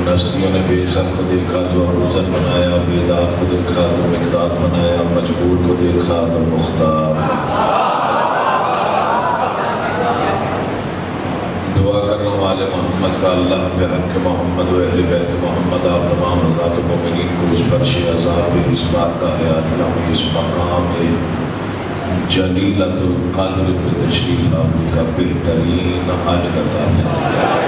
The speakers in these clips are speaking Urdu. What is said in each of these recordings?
جن ہستیوں نے بے زن کو دیکھا تو ابوذر بنایا، بے داد کو دیکھا تو مقداد بنایا، مجبور کو دیکھا تو مختار بنایا۔ دعا کر رہا ہوں آل محمد کا، اللہ پہ حق محمد و اہل بیت محمد آپ تمام حضرات مومنین کو اس فرش عذاب پہ، اس بارگاہ عالیہ میں، اس مقام جلیلۃ القدر پہ تشریف آوری کا بہترین اجر عطا فرمائے۔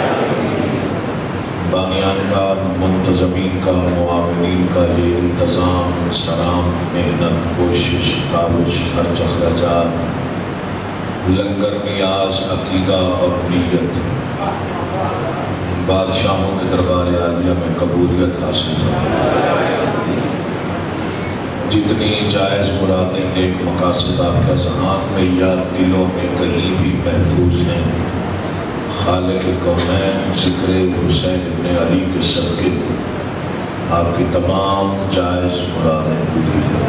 بانیان کا، منتظمین کا، معاونین کا یہ انتظام، انصرام، محنت، کوشش، کاوش، خرچ اخراجات، لنگر، نیاز، عقیدہ اور نیت بادشاہوں کے دربار عالیہ میں قبولیت حاصل ہو۔ جتنی جائز مرادیں، نیک مقاصد آپ کے ذہان میں یا دلوں میں کہیں بھی محفوظ ہیں، خالق کونین ذکر حسین ابن علی کے صدقے آپ کی تمام جائز مرادیں پوری ہیں۔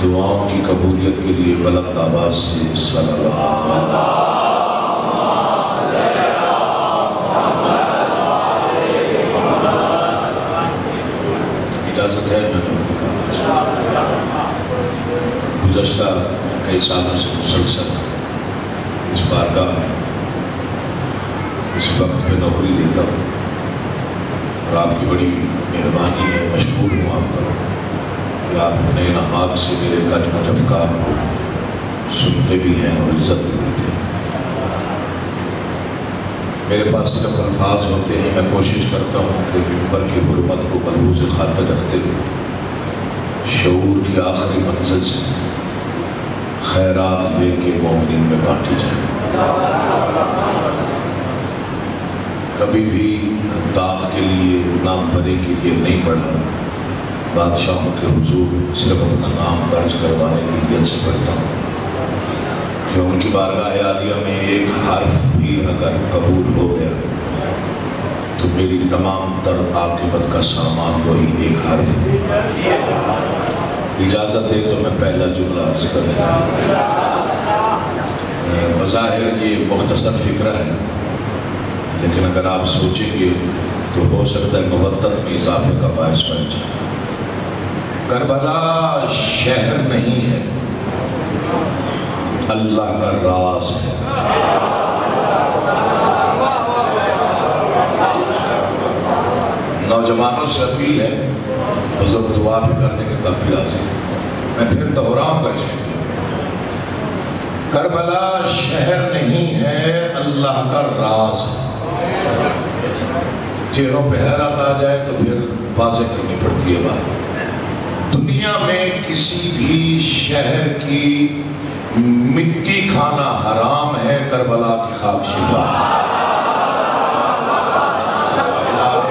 دعاؤں کی قبولیت کے لیے بلند آواز سے صلوات۔ اجازت ہے میں نے گزشتہ کئی سالوں سے مسلسل اس بارگاہ میں اس وقت پہ نوکری دیتا ہوں، اور آپ کی بڑی مہربانی ہے، مشکور ہوں آپ کا کہ آپ اتنے انعامات سے میرے کج مج افکار کو سنتے بھی ہیں اور عزت بھی دیتے ہیں۔ میرے پاس صرف الفاظ ہوتے ہیں، میں کوشش کرتا ہوں کہ منبر کی حرمت کو ملحوظ خاطر رکھتے ہوئے شعور کی آخری منزل سے خیرات لے کے مومنین میں بانٹی جائے۔ کبھی بھی داد کے لیے، نام بری کے لیے نہیں پڑھا، بادشاہوں کے حضور صرف اپنا نام درج کروانے کی نیت سے پڑھتا ہوں کہ ان کی بارگاہ عالیہ میں ایک حرف بھی اگر قبول ہو گیا تو میری تمام تر عاقبت کا سامان وہی ایک حرف ہے۔ اجازت دے تو میں پہلا جملہ عرض کروں۔ بظاہر یہ مختصر فکرہ ہے، لیکن اگر آپ سوچیں گے تو ہو سکتا ہے مودت میں اضافے کا باعث بن جائے۔ کربلا شہر نہیں ہے، اللہ کا راز ہے۔ نوجوانوں سے اپیل ہے، بزرگ دعا بھی کر دیں گے تب بھی راضی۔ میں پھر دہراؤں گا اس کو، کربلا شہر نہیں ہے، اللہ کا راز ہے۔ چہروں پہ حیرت آ جائے تو پھر واضح کرنی پڑتی ہے بات۔ دنیا میں کسی بھی شہر کی مٹی کھانا حرام ہے، کربلا کی خاک شفا ہے۔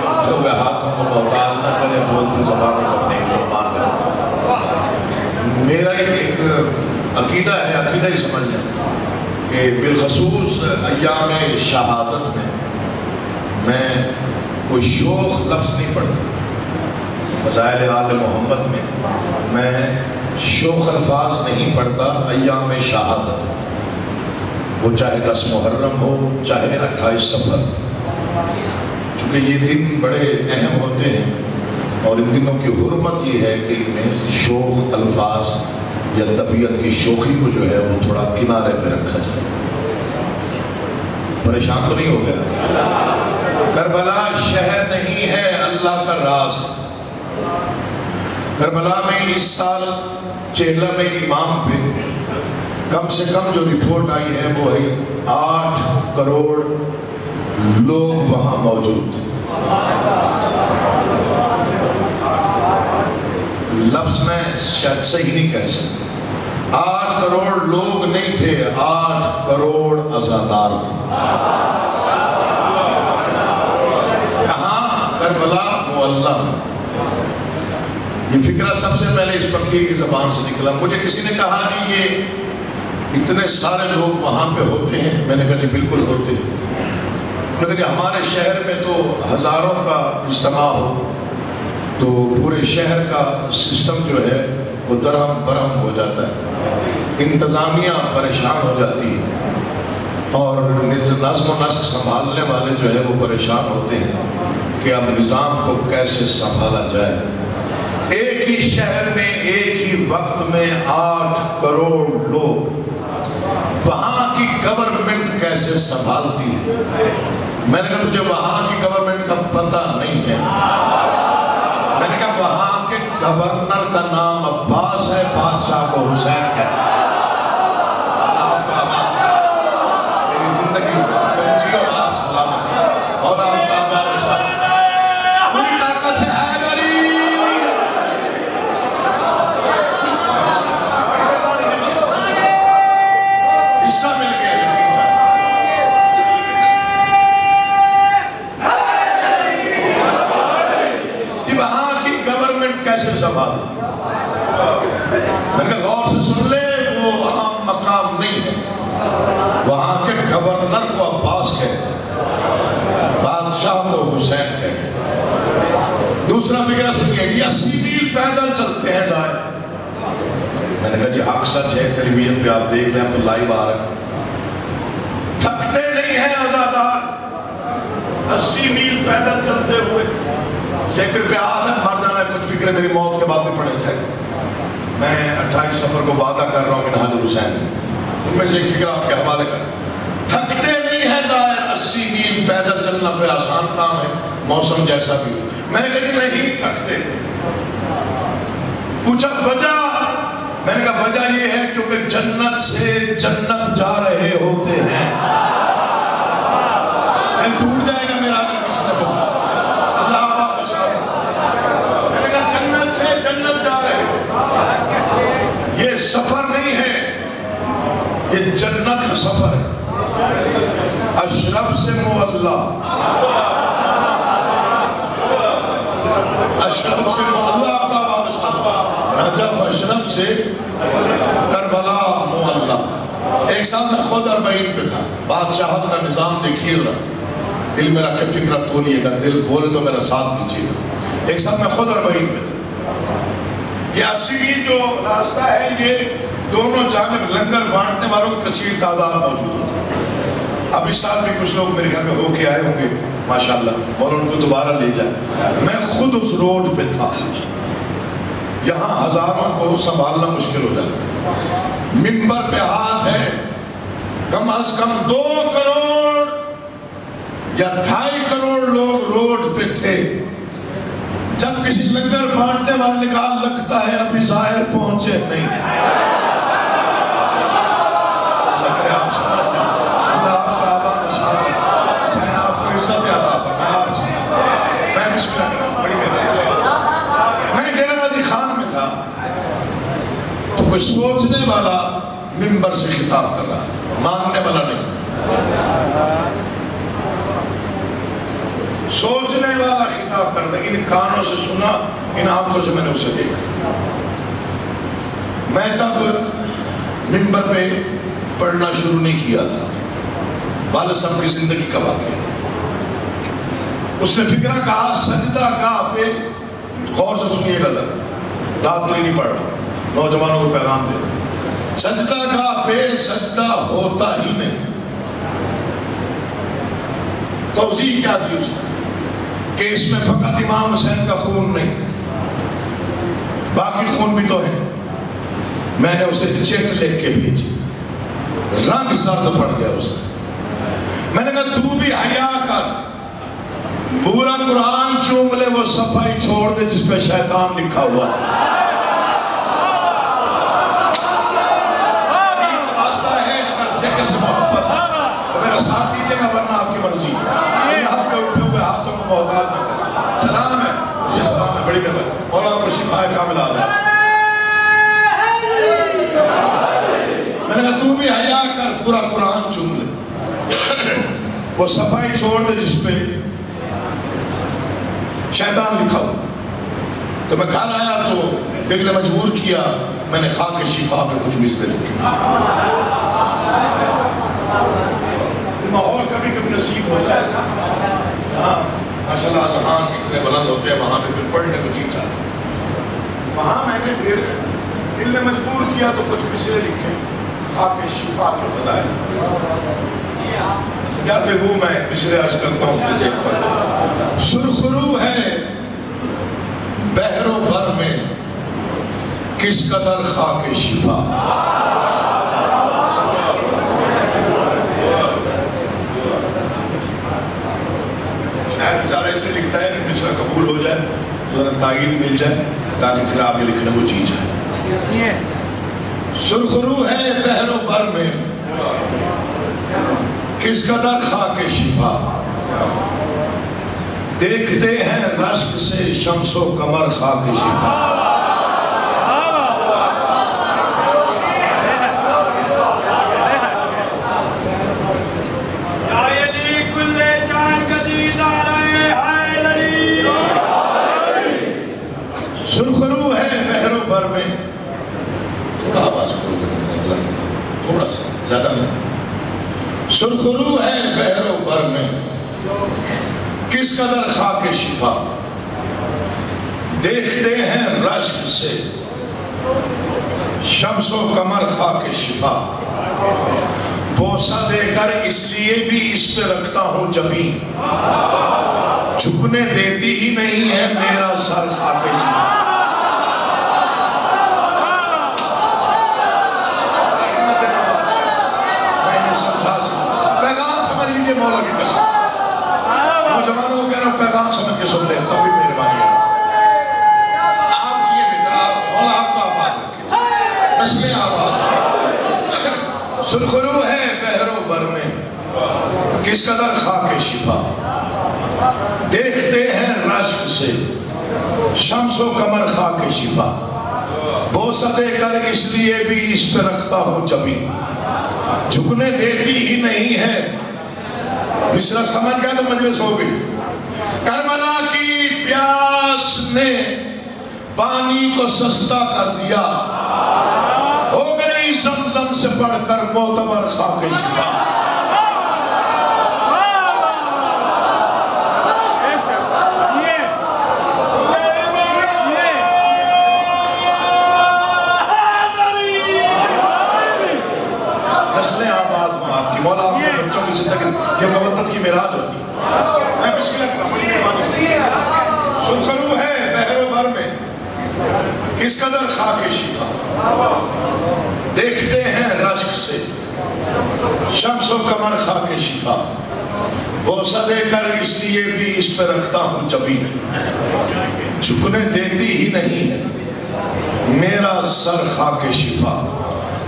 اٹھے ہوئے ہاتھوں کو محتاج نہ کریں، بولتی زبانوں کو اپنے فرمان کریں۔ میرا ایک عقیدہ ہے، عقیدہ ہی سمجھ لیں کہ بالخصوص ایام شہادت میں کوئی شوخ لفظ نہیں پڑھتا۔ فضائل آل محمد میں شوخ الفاظ نہیں پڑھتا ایام شہادت، وہ چاہے 10 محرم ہو چاہے 28 صفر، کیونکہ یہ دن بڑے اہم ہوتے ہیں اور ان دنوں کی حرمت یہ ہے کہ ان میں شوخ الفاظ یا طبیعت کی شوخی کو جو ہے وہ تھوڑا کنارے پہ رکھا جائے۔ پریشان تو نہیں ہو گیا؟ کربلا شہر نہیں ہے، اللہ کا راز ہے۔ کربلا میں اس سال چہلہ میں امام پہ کم سے کم جو رپورٹ آئی ہے وہ ہے 8 کروڑ لوگ وہاں موجود تھے۔ لفظ میں شاید صحیح نہیں کہہ سکتا، 8 کروڑ لوگ نہیں تھے، 8 کروڑ عزادار تھے۔ کہاں؟ کربلا معلّہ۔ یہ فکرہ سب سے پہلے اس فقیر کی زبان سے نکلا۔ مجھے کسی نے کہا جی یہ اتنے سارے لوگ وہاں پہ ہوتے ہیں؟ میں نے کہا جی بالکل ہوتے ہیں۔ میں نے کہا جی ہمارے شہر میں تو ہزاروں کا اجتماع ہو تو پورے شہر کا سسٹم جو ہے وہ درہم برہم ہو جاتا ہے، انتظامیہ پریشان ہو جاتی ہے۔ اور نظم و نسق سنبھالنے والے جو ہے وہ پریشان ہوتے ہیں کہ اب نظام کو کیسے سنبھالا جائے. ایک ہی شہر میں ایک ہی وقت میں 8 کروڑ لوگ، وہاں کی گورنمنٹ کیسے سنبھالتی ہے؟ میں نے کہا تجھے وہاں کی گورنمنٹ کا پتہ نہیں ہے. میں نے کہا وہاں کے گورنر کا نام عباس ہے، بادشاہ کو حسین کہتے ہیں. میں نے کہا غور سے سن لے، وہ عام مقام نہیں ہے، وہاں کے گورنر کو عباس کہتے ہیں، بادشاہ کو حسین کہتے ہیں. دوسرا فکرہ سنیے جی، 80 میل پیدل چلتے ہیں جائے. میں نے کہا جی حق سچ ہے، ٹیلی ویژن پہ آپ دیکھ لیں، ہم تو لائیو آ رہے ہیں. تھکتے نہیں ہیں عزادار 80 میل پیدل چلتے ہوئے. سیکر پہ ہاتھ ہے، مر جانا ہے، کچھ فکر میری موت کے بعد بھی پڑے جائے. میں 28 سفر کو وعدہ کر رہا ہوں منہاجulhusain، ان میں سے ایک فکر آپ کے حوالے کر. تھکتے نہیں ہے ظاہر، 80 میل پیدل چلنا کوئی آسان کام ہے، موسم جیسا بھی. میں نے کہا کہ نہیں تھکتے. پوچھا وجہ؟ میں نے کہا وجہ یہ ہے کیونکہ جنت سے جنت جا رہے ہوتے ہیں. ٹوٹ جائے گا میرا اگر کسی نے بولا. اللہ پاک اشار. میں نے کہا جنت سے جنت جا رہے. یہ سفر نہیں ہے، یہ جنت کا سفر ہے. اشرف سے معلّہ، اشرف سے معلّہ آپ کا بادشاہ، نجف اشرف سے کربلا معلّہ. ایک سال میں خود 40 پہ تھا. بادشاہت کا نظام دیکھیے ذرا، دل میں رکھ کے فکرہ تولیے گا، دل بولے تو میرا ساتھ دیجیے گا. ایک سال میں خود 40 پہ تھا. یہ 80 میل جو راستہ ہے، یہ دونوں جانب لنگر بانٹنے والوں کی کثیر تعداد موجود ہوتی ہے. اب اس سال بھی کچھ لوگ میرے گھر میں ہو کے آئے ہوں گے ماشاءاللہ، اور ان کو دوبارہ لے جائیں. میں خود اس روڈ پہ تھا. یہاں ہزاروں کو سنبھالنا مشکل ہو جاتا ہے. منبر پہ ہاتھ ہے، کم از کم 2 کروڑ یا 2.5 کروڑ لوگ روڈ پہ تھے. جب کسی لنگر بانٹنے والے نے کہا لگتا ہے ابھی ظاہر پہنچے نہیں. اللہ کرے آپ سمجھیں، اللہ آپ کا آباد اشار ہے، چاہے آپ کو عزت یاد آتا. میں بسم اللہ بڑی مہربانی. میں ڈیرہ غازی خان میں تھا تو کوئی سوچنے والا منبر سے خطاب کر رہا تھا، ماننے والا نہیں. سوچنے والا خطاب کرتا. ان کانوں سے سنا، ان آنکھوں سے میں نے اسے دیکھا. میں تب منبر پہ پڑھنا شروع نہیں کیا تھا. والد صاحب کی زندگی کا واقعہ. اس نے فکرہ کہا سجدہ گاہ پہ، غور سے سنیے گا ذرا، داد کے لیے نہیں پڑھ رہا، نوجوانوں کو پیغام دے. سجدہ گاہ پہ سجدہ ہوتا ہی نہیں. توضیح کیا دی اس نے کہ اس میں فقط امام حسین کا خون نہیں، باقی خون بھی تو ہے. میں نے اسے چیٹ لکھ کے بھیجی، رنگ زرد پڑ گیا اس نے. میں نے کہا تو بھی حیا کر، پورا قرآن چوم لے، وہ صفحہ چھوڑ دے جس پہ شیطان لکھا ہوا ہے. واسطہ ہے اگر ذکر سے محبت تو میرا ساتھ دیجیے گا، ورنہ آپ کی مرضی. آپ کے اٹھے ہوئے ہاتھوں کو محتاج نہ کریں. سلام ہے، اسے سلام ہے، بڑی مہربانی. اور آپ کو شفا کامل آ رہا ہے. میں نے کہا تو بھی حیا کر، پورا قرآن چوم لے، وہ صفحہ چھوڑ دے جس پہ شیطان لکھا ہوا. تو میں گھر آیا تو دل نے مجبور کیا، میں نے خاک شفا پہ کچھ مصرے لکھے. ماحول کبھی کبھی نصیب ہو جائے. ماشاءاللہ ذہان اتنے بلند ہوتے ہیں، وہاں پہ پھر پڑھنے کو جی چاہتا. وہاں میں نے پھر دل نے مجبور کیا تو کچھ مصرے لکھے، خاک شفا کے فضائل. کیا پہ وہ میں مصرے عرض کرتا ہوں کہ دیکھتا ہوں. سرخرو ہے بحر و بر میں کس قدر خاک شفا. شاید بیچارہ اسے لکھتا ہے کہ مصرع قبول ہو جائے, ذرا تائید مل جائے تاکہ پھر آگے لکھنے کو جی جائے. سرخرو ہے بحر و بر میں کس قدر خاک شفا, دیکھتے ہیں رشک سے شمس و قمر خاک شفا. سرخرو ہے بحر و بر میں, تھوڑا آواز تھوڑا سا زیادہ نہیں. سرخرو ہے بحر و بر میں کس قدر خاک شفا, دیکھتے ہیں رشک سے شمس و قمر خاک شفا. بوسہ دے کر اس لیے بھی اس پہ رکھتا ہوں جبیں, جھکنے دیتی ہی نہیں ہے میرا سر خاک شفا. پیغام سمجھ لیجئے مولا کی قسم, نوجوانوں کو کہہ رہا ہوں پیغام سمجھ کے سن لیں تب بھی مہربانی ہے. آپ جیئے بیٹا, مولا آپ کو آباد رکھے, نسلیں آباد رکھے. سرخرو ہے بحر و بر میں کس قدر خاک شفا, دیکھتے ہیں رشک سے شمس و قمر خاک شفا. بوسہ دے کر اس لیے بھی اس پہ رکھتا ہوں جبیں, جھکنے دیتی ہی نہیں ہے. مصرع سمجھ گیا تو مجلس ہو گئی. کربلا کی پیاس نے پانی کو سستا کر دیا, ہو گئی زمزم سے بڑھ کر معتبر خاک شفا. نسلیں آباد ہوں آپ کی, مولا آپ کے بچوں کی زندگی یہ مودت کی معراج ہوتی. میں بسم اللہ کروں, بڑی مہربانی. سرخرو ہے بحر و بر میں کس قدر خاک شفا, دیکھتے ہیں رشک سے شمس و قمر خاک شفا. بوسہ دے کر اس لیے بھی اس پہ رکھتا ہوں جبیں, جھکنے دیتی ہی نہیں ہے میرا سر خاک شفا.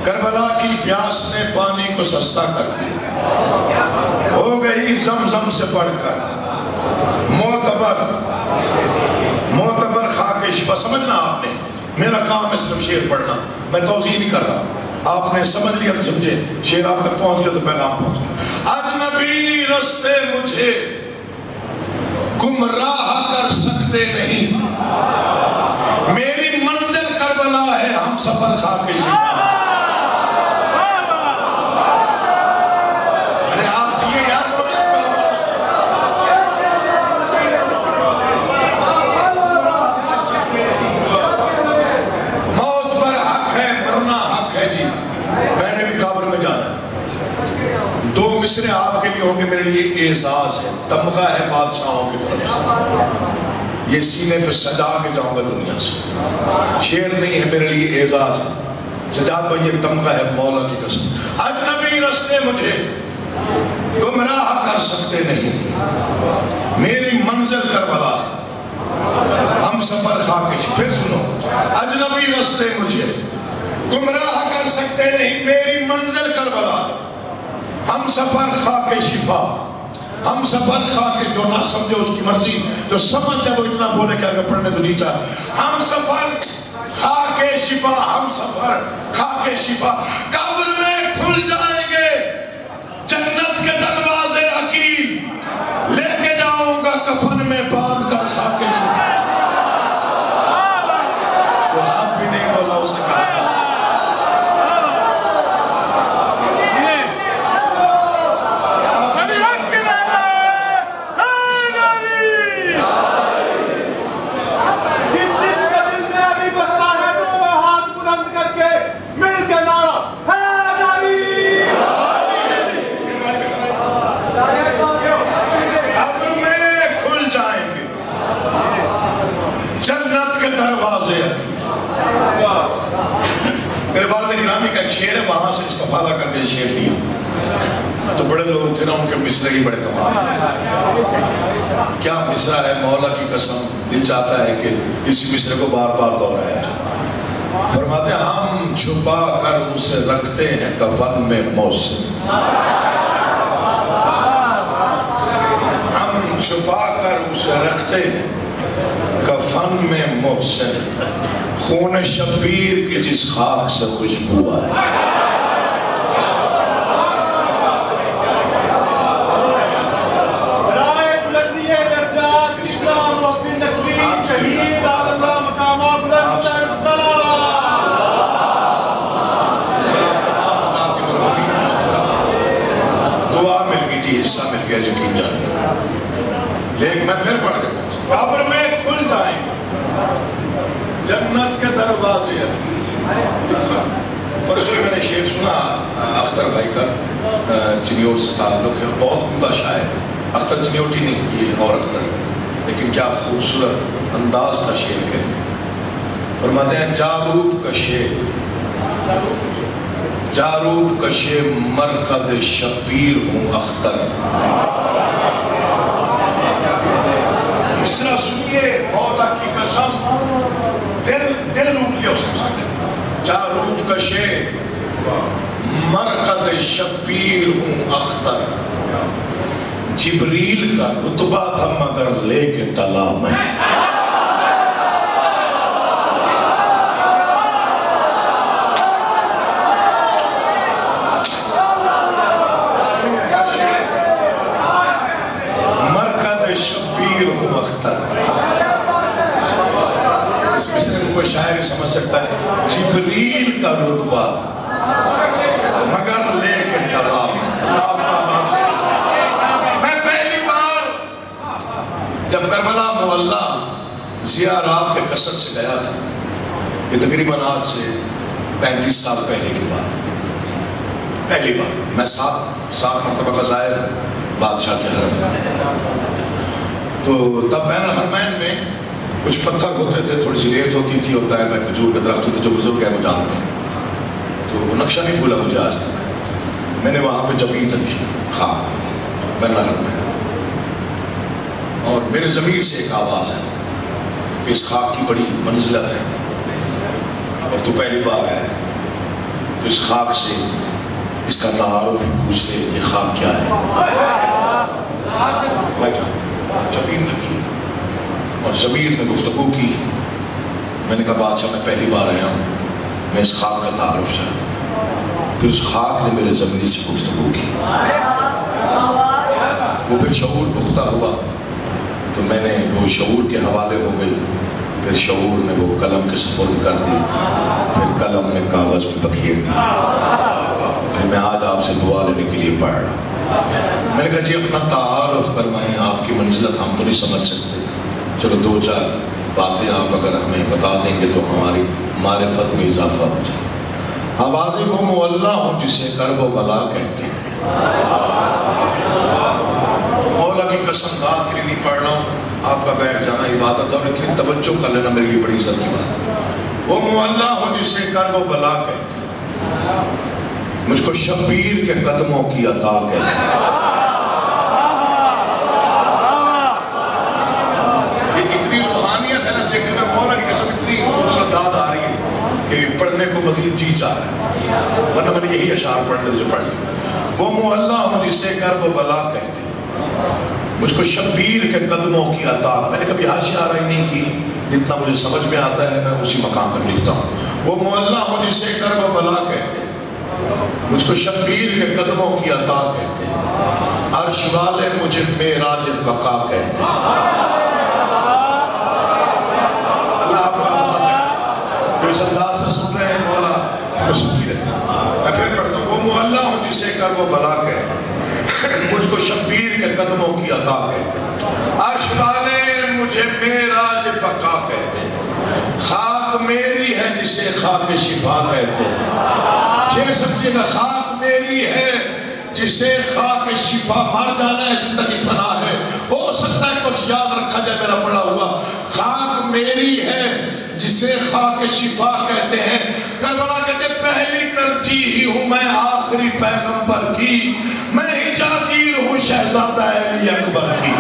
کربلا کی پیاس نے پانی کو سستا کر دیا, ہو گئی زمزم سے بڑھ کر معتبر خاک شفا. سمجھنا آپ نے, میرا کام ہے صرف شعر پڑھنا, میں توضیح نہیں کر رہا. آپ نے سمجھ لیا تو سمجھے, شعر آپ تک پہنچ گیا تو پیغام پہنچ گیا. اجنبی رستے مجھے گمراہ کر سکتے نہیں, میری منزل کربلا ہے ہم سفر خاک شفا. مصرے آپ کے لیے ہوں گے, میرے لیے اعزاز ہے, تمغہ ہے بادشاہوں کی طرف سے, یہ سینے پہ سجا کے جاؤں گا دنیا سے. شعر نہیں ہے, میرے لیے اعزاز ہے. سجا تو یہ تمغہ ہے مولا کی قسم. اجنبی رستے مجھے گمراہ کر سکتے نہیں, میری منزل کربلا ہے ہم سفر خاک شفا. پھر سنو, اجنبی رستے مجھے گمراہ کر سکتے نہیں, میری منزل کربلا ہے ہم سفر خاک شفا. ہم سفر خاک, جو نہ سمجھے اس کی مرضی, جو سمجھ جائے وہ اتنا بولے کہ اگر پڑھنے کو جی چاہے. ہم سفر خاک شفا, ہم سفر خاک شفا. قبر میں کھل جائیں گے جنت کے دروازے عقیل, لے کے جاؤں گا کفن میں باندھ کر خاک شفا. وہ آپ بھی نہیں بولا, اس نے کہا وہاں سے استفادہ کر کے شعر دیا. تو بڑے لوگ تھے نا، ان کے مصرے ہی بڑے کمال. کیا مصرا ہے، مولا کی قسم دل چاہتا ہے کہ اسی مصرے کو بار بار دہرایا جائے. فرماتے ہیں ہم چھپا کر اسے رکھتے ہیں کفن میں محسن. ہم چھپا کر اسے رکھتے ہیں کفن میں محسن، خون شبیر کی جس خاک سے خوشبو آئے. حصہ مل گیا یقین جانے. لیکن میں پھر پڑھ دیتا ہوں. قبر میں کھل جائیں جنت کے دروازے. پرسوں میں نے شعر سنا اختر بھائی کا، چنیوٹ سے تعلق ہے، بہت عمدہ شاعر. اختر چنیوٹی نہیں، یہ اور اختر، لیکن کیا خوبصورت انداز تھا شعر کے. فرماتے ہیں جاروب کشے جاروب کشے مرکد شبیر ہوں اختر. مصرع سنیے، مولا کی قسم دل روٹ لیا اس نے. جاروب کشے مرکد شبیر ہوں اختر، جبریل کا رتبہ تھا مگر لے کے ٹلا میں. اس مصرے کو کوئی شاعر ہی سمجھ سکتا ہے. جبریل کا رتبہ تھا مگر لے کے ٹلا میں پہلی بار جب کربلا معلیٰ زیارات کے کثرت سے گیا تھا. یہ تقریباً آج سے 35 سال پہلے کی بات. پہلی بار میں 7 مرتبہ کا زائر بادشاہ کے حرم میں. تو تب بین الحرمین میں کچھ پتھر ہوتے تھے، تھوڑی سی ریت ہوتی تھی، ہوتا ہے میں کھجور کے درخت ہوتے، جو بزرگ ہیں وہ جانتے ہیں. تو وہ نقشہ نہیں بھولا مجھے آج تک. میں نے وہاں پہ زمین رکھی خاک بین الحرم میں، اور میرے ضمیر سے ایک آواز ہے کہ اس خاک کی بڑی منزلت ہے، اور تو پہلی بار ہے تو اس خاک سے اس کا تعارف پوچھ لے، یہ خاک کیا ہے. زمین رکھی اور ضمیر نے گفتگو کی. میں نے کہا بادشاہ میں پہلی بار آیا ہوں، میں اس خاک کا تعارف چاہتا ہوں. پھر اس خاک نے میرے ضمیر سے گفتگو کی. وہ پھر شعور پختہ ہوا تو میں نے وہ شعور کے حوالے ہو گئی. پھر شعور نے وہ قلم کے سپرد کر دی، پھر قلم نے کاغذ پہ بکھیر دی. پھر میں آج آپ سے دعا لینے کے لیے پڑھ رہا ہوں. میں نے کہا جی اپنا تعارف فرمائیں، آپ کی منزلت ہم تو نہیں سمجھ سکتے. چلو 2-4 باتیں آپ اگر ہمیں بتا دیں گے تو ہماری معرفت میں اضافہ ہو جائے. آوازیں وہ معلیٰ ہوں جسے کرب و بلا کہتے ہیں. مولا کی قسم رات کے لیے نہیں پڑھ رہا ہوں، آپ کا بیٹھ جانا عبادت اور اتنی توجہ کر لینا میرے لیے بڑی عزت کی بات. وہ معلیٰ ہوں جسے کرب و بلا کہتے ہیں، مجھ کو شبیر کے قدموں کی عطا کہتے ہیں. یہ اتنی روحانیت ہے نا ذکر میں، مولا کی قسم اتنی خوبصورت داد آ رہی ہے کہ پڑھنے کو مزید جی چاہ رہا ہے، ورنہ میں نے یہی اشعار پڑھنے جو پڑھ لی. وہ معلیٰ ہوں جسے کرب و بلا کہتے ہیں، مجھ کو شبیر کے قدموں کی عطا. میں نے کبھی حاشیہ آرائی نہیں کی، جتنا مجھے سمجھ میں آتا ہے میں اسی مقام پر لکھتا ہوں. وہ معلیٰ ہوں جسے کرب و بلا کہتے ہیں، مجھ کو شبیر کے قدموں کی عطا کہتے ہیں. عرش والے مجھے معراج بقا کہتے ہیں. اللہ آپ کا آباد ہے جو اس انداز سے سن رہے ہیں، مولا تو سنی رہے. میں پھر پڑھتا ہوں. وہ معلیٰ ہوں جسے کرب و بلا کہتے ہیں، مجھ کو شبیر کے قدموں کی عطا کہتے ہیں. عرش والے مجھے معراج بقا کہتے ہیں. خاک میری ہے جسے خاک شفا کہتے ہیں. شیئر سمجھے گا، خاک میری ہے جسے خاک شفا. مر جانا ہے، زندگی فنا ہے. ہو سکتا ہے کچھ یاد رکھا جائے میرا پڑھا ہوا. خاک میری ہے جسے خاک شفا کہتے ہیں. کربلا کہتے پہلی ترجیح ہوں میں آخری پیغمبر کی، میں ہی جاگیر ہوں شہزادہ علی اکبر کی۔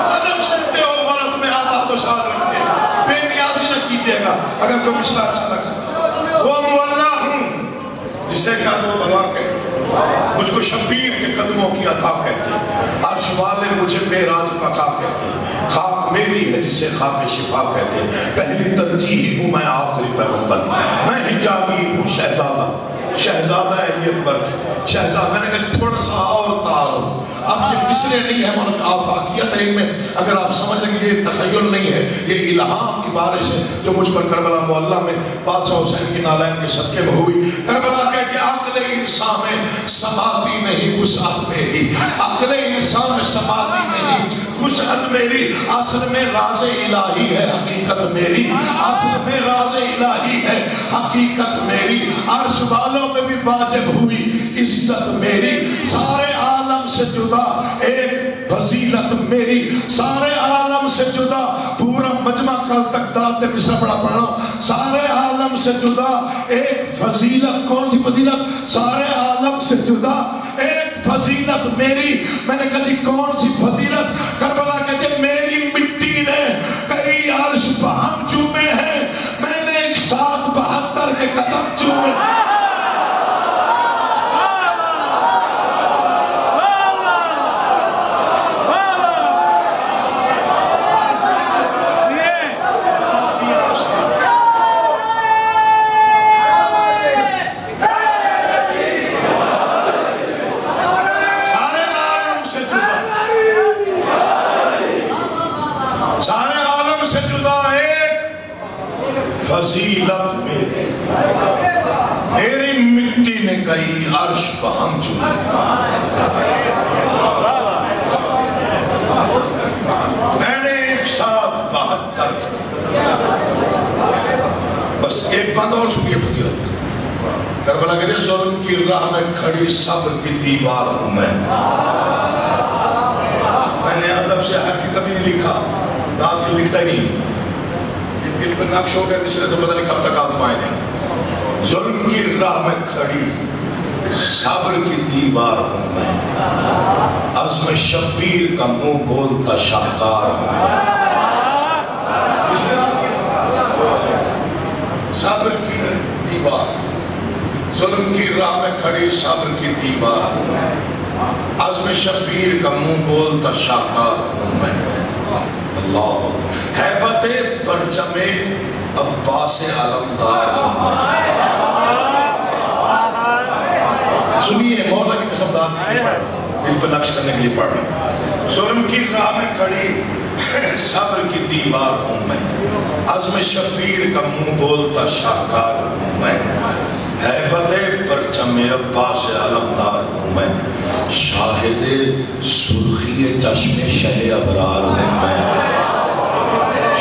ادب سنتے ہو مرد میں آباد و شاد رکھے، بے نیازی نہ کیجئے گا۔ اگر کوئی مصرع اچھا لگتا، وہ مولا ہوں جسے کر وہ بلا کہتے، مجھ کو شبیر کے قدموں کی عطا کہتے، عرش والے مجھے معراج پکا کہتے، خاک میری ہے جسے خاک شفا کہتے، پہلی ترجیح ہوں میں آخری پیغمبر کی، میں ہی جاگیر ہوں شہزادہ، شہزادہ علی اکبر کی۔ شہزادہ میں نے کہا تھوڑا سا اور تعارف، اب یہ مصرے نہیں ہے، مولوی آفاقیت ہے ان میں، اگر آپ سمجھ لیں یہ تخیل نہیں ہے، یہ الہام کی بارش ہے جو مجھ پر کربلا معلیٰ میں بادشاہ حسین کی نالین کے صدقے میں ہوئی۔ کربلا کہہ کہ عقل انسان میں سماتی نہیں وسعت میری، عقل انسان میں سماتی نہیں وسعت میری، اصل میں راز الہی ہے حقیقت میری، اصل میں راز الہی ہے حقیقت میری، عرش والوں میں بھی واجب ہوئی عزت میری، سارے عالم سے جدا ایک فضیلت میری، سارے عالم سے جدا پورا مجمع کل تک داد مصرع بڑا پڑھ رہا ہوں، سارے عالم سے جدا ایک فضیلت، کون سی فضیلت؟ سارے عالم سے جدا ایک فضیلت میری۔ میں نے کہا جی کون سی فضیلت؟ کربلا کہتے میری مٹی نے کئی عرش بہم چومے ہیں، میں نے 172 کے قدم چومے۔ فضیلت میری مٹی نے کئی عرش بہم چومے، میں نے 172، بس ایک بات اور سنیے فضیلت۔ کربلا کہتے ظلم کی راہ میں کھڑی صبر کی دیوار ہوں میں نے ادب سے حق کی کبھی نہیں لکھا، داد کی لکھتا ہی نہیں، دل پر نقش ہو گئے مصرے تو پتہ نہیں کب تک آپ آئے ہیں۔ ظلم کی راہ میں کھڑی صبر کی دیوار ہوں میں، عزم شبیر کا منہ بولتا شاہکار ہوں میں، صبر کی دیوار، ظلم کی راہ میں کھڑی صبر کی دیوار ہوں میں، عزم شبیر کا منہ بولتا شاہکار ہوں میں۔ اللہ حیبت پرچم عباس علمدار ہوں میں۔ سنیے مولا کی قسم داد کے لیے پڑھ رہا، دل پر نقش کرنے کے لیے پڑھ رہا۔ ظلم کی راہ میں کھڑی صبر کی دیوار ہوں میں، عزم شبیر کا منہ بولتا شاہکار ہوں میں، حیبت پرچم عباس علمدار ہوں میں، شاہد سرخی چشم شہ ابرار ہوں میں،